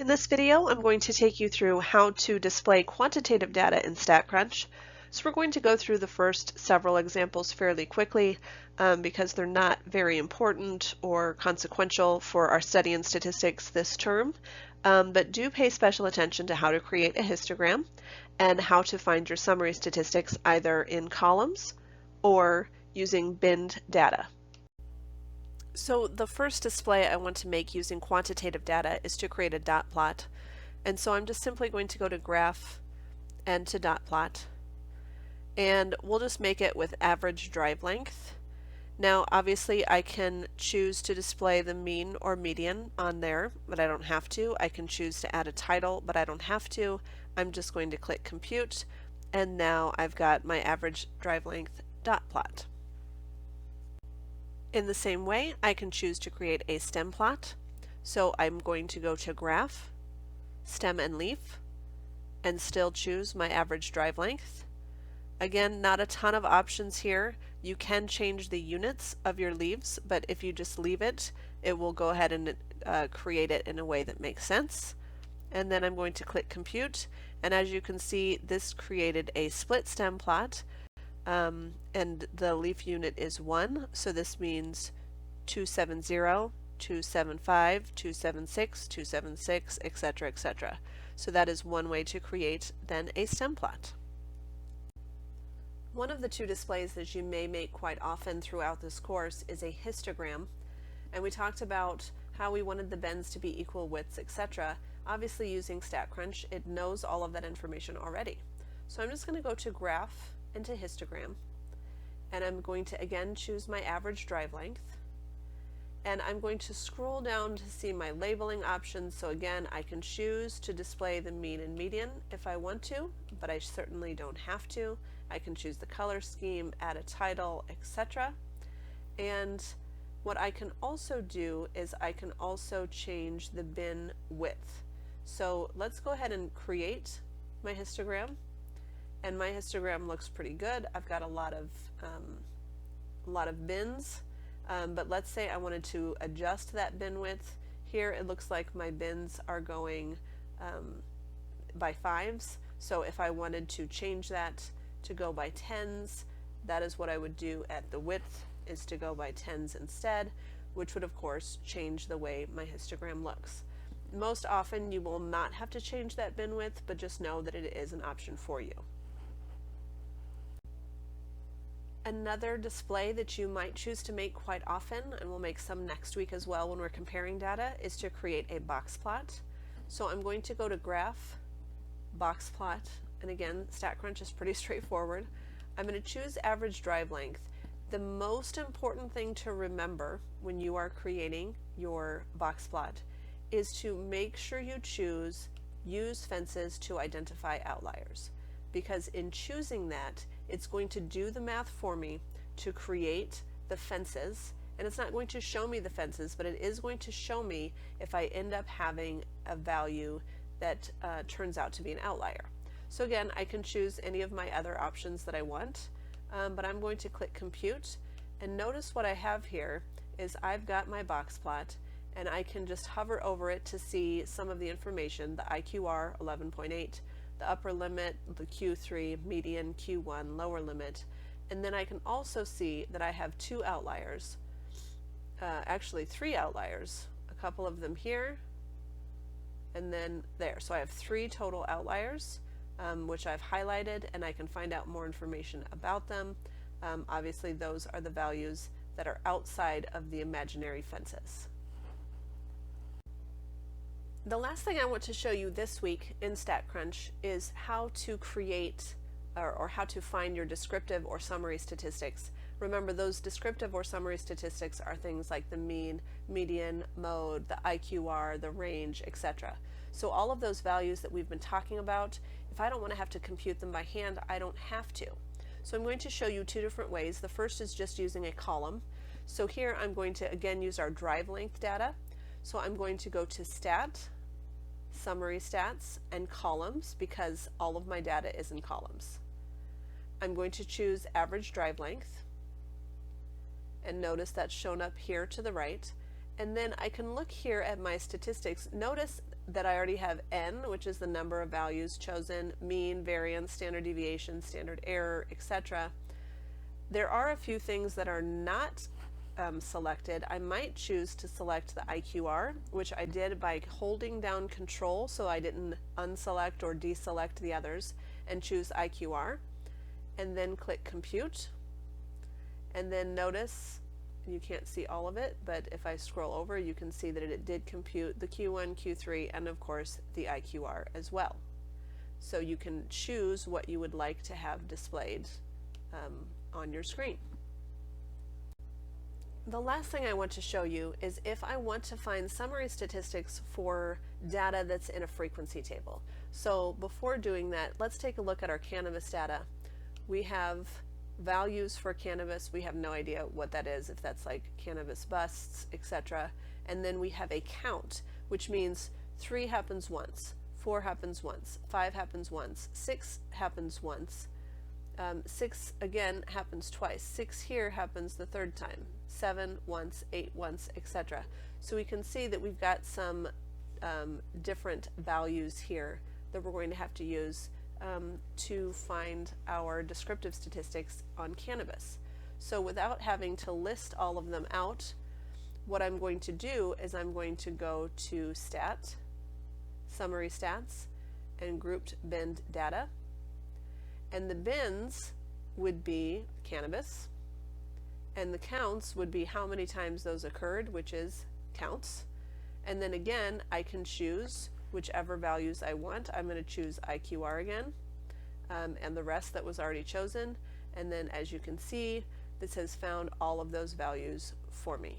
In this video, I'm going to take you through how to display quantitative data in StatCrunch. So we're going to go through the first several examples fairly quickly because they're not very important or consequential for our study in statistics this term. But do pay special attention to how to create a histogram and how to find your summary statistics either in columns or using binned data. So the first display I want to make using quantitative data is to create a dot plot. And so I'm just simply going to go to Graph and to Dot Plot. And we'll just make it with average drive length. Now obviously I can choose to display the mean or median on there, but I don't have to. I can choose to add a title, but I don't have to. I'm just going to click Compute, and now I've got my average drive length dot plot. In the same way, I can choose to create a stem plot. So I'm going to go to Graph, Stem and Leaf, and still choose my average drive length. Again, not a ton of options here. You can change the units of your leaves, but if you just leave it, it will go ahead and create it in a way that makes sense. And then I'm going to click Compute, and as you can see, this created a split stem plot. And the leaf unit is 1, so this means 270, 275, 276, 276, etc., etc. So that is one way to create then a stem plot. One of the two displays that you may make quite often throughout this course is a histogram, and we talked about how we wanted the bends to be equal widths, etc. Obviously using StatCrunch, it knows all of that information already. So I'm just going to go to Graph into Histogram, and I'm going to again choose my average drive length, and I'm going to scroll down to see my labeling options. So again, I can choose to display the mean and median if I want to, but I certainly don't have to. I can choose the color scheme, add a title, etc. And what I can also do is I can also change the bin width. So let's go ahead and create my histogram. And my histogram looks pretty good. I've got a lot of bins, but let's say I wanted to adjust that bin width. Here it looks like my bins are going by 5s, so if I wanted to change that to go by 10s, that is what I would do at the width, is to go by 10s instead, which would of course change the way my histogram looks. Most often you will not have to change that bin width, but just know that it is an option for you. Another display that you might choose to make quite often, and we'll make some next week as well when we're comparing data, is to create a box plot. So I'm going to go to Graph, Box Plot, and again, StatCrunch is pretty straightforward. I'm going to choose average drive length. The most important thing to remember when you are creating your box plot is to make sure you choose Use Fences to identify outliers, because in choosing that, it's going to do the math for me to create the fences, and it's not going to show me the fences, but it is going to show me if I end up having a value that turns out to be an outlier. So again, I can choose any of my other options that I want, but I'm going to click Compute, and notice what I have here is I've got my box plot, and I can just hover over it to see some of the information, the IQR 11.8, the upper limit, the Q3, median, Q1, lower limit, and then I can also see that I have 2 outliers, actually 3 outliers, a couple of them here, and then there. So I have 3 total outliers, which I've highlighted, and I can find out more information about them. Obviously those are the values that are outside of the imaginary fences. The last thing I want to show you this week in StatCrunch is how to create or how to find your descriptive or summary statistics. Remember, those descriptive or summary statistics are things like the mean, median, mode, the IQR, the range, etc. So all of those values that we've been talking about, if I don't want to have to compute them by hand, I don't have to. So I'm going to show you 2 different ways. The first is just using a column. So here I'm going to again use our drive length data. So I'm going to go to Stat, Summary Stats, and Columns, because all of my data is in columns. I'm going to choose average drive length, and notice that's shown up here to the right. And then I can look here at my statistics. Notice that I already have n, which is the number of values chosen, mean, variance, standard deviation, standard error, etc. There are a few things that are not selected. I might choose to select the IQR, which I did by holding down Control so I didn't unselect or deselect the others, and choose IQR, and then click Compute. And then notice, you can't see all of it, but if I scroll over, you can see that it did compute the Q1, Q3, and of course the IQR as well. So you can choose what you would like to have displayed on your screen. The last thing I want to show you is if I want to find summary statistics for data that's in a frequency table. So before doing that, let's take a look at our cannabis data. We have values for cannabis. We have no idea what that is, if that's like cannabis busts, etc. And then we have a count, which means 3 happens once, 4 happens once, 5 happens once, 6 happens once, 6 again happens twice, 6 here happens the third time, 7 once, 8 once, etc. So we can see that we've got some different values here that we're going to have to use to find our descriptive statistics on cannabis. So without having to list all of them out, what I'm going to do is I'm going to go to Stat, Summary Stats, and Grouped Binned Data. And the bins would be cannabis, and the counts would be how many times those occurred, which is counts. And then again, I can choose whichever values I want. I'm going to choose IQR again, and the rest that was already chosen. And then as you can see, this has found all of those values for me.